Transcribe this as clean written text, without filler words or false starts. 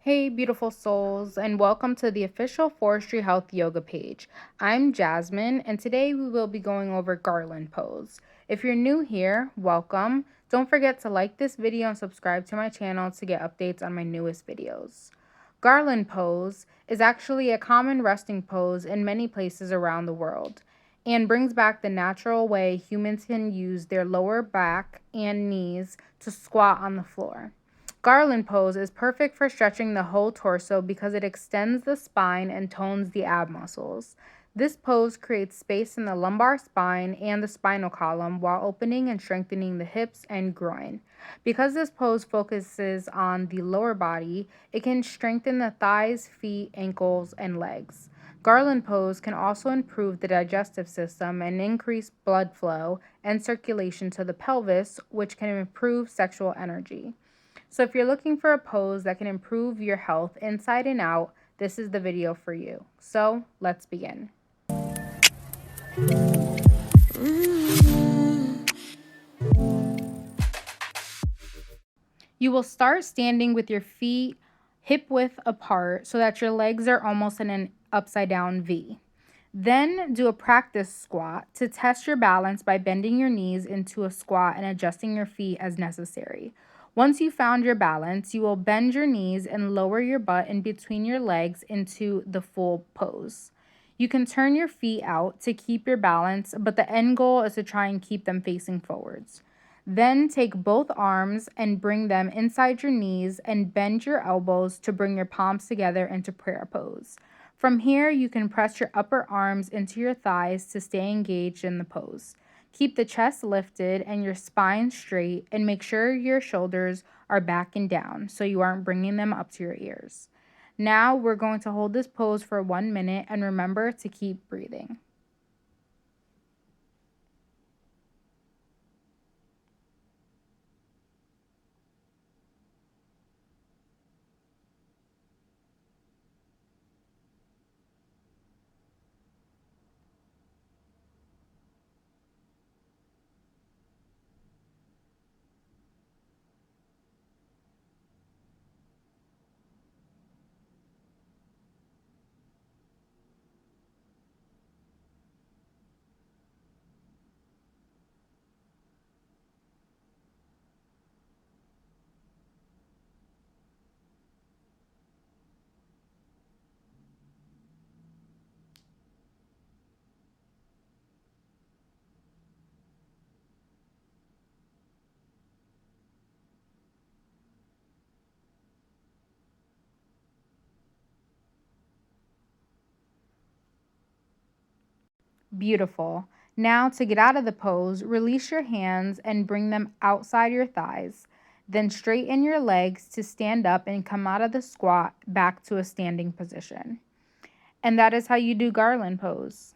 Hey, beautiful souls, and welcome to the official Forestri Health yoga page. I'm Jasmine, and today we will be going over Garland pose. If you're new here, welcome. Don't forget to like this video and subscribe to my channel to get updates on my newest videos. Garland pose is actually a common resting pose in many places around the world and brings back the natural way humans can use their lower back and knees to squat on the floor. Garland pose is perfect for stretching the whole torso because it extends the spine and tones the ab muscles. This pose creates space in the lumbar spine and the spinal column while opening and strengthening the hips and groin. Because this pose focuses on the lower body, it can strengthen the thighs, feet, ankles, and legs. Garland pose can also improve the digestive system and increase blood flow and circulation to the pelvis, which can improve sexual energy. So if you're looking for a pose that can improve your health inside and out, this is the video for you. So let's begin. You will start standing with your feet hip width apart so that your legs are almost in an upside down V. Then do a practice squat to test your balance by bending your knees into a squat and adjusting your feet as necessary. Once you've found your balance, you will bend your knees and lower your butt in between your legs into the full pose. You can turn your feet out to keep your balance, but the end goal is to try and keep them facing forwards. Then take both arms and bring them inside your knees and bend your elbows to bring your palms together into prayer pose. From here, you can press your upper arms into your thighs to stay engaged in the pose. Keep the chest lifted and your spine straight, and make sure your shoulders are back and down so you aren't bringing them up to your ears. Now we're going to hold this pose for 1 minute and remember to keep breathing. Beautiful. Now to get out of the pose, release your hands and bring them outside your thighs. Then straighten your legs to stand up and come out of the squat back to a standing position. And that is how you do Garland pose.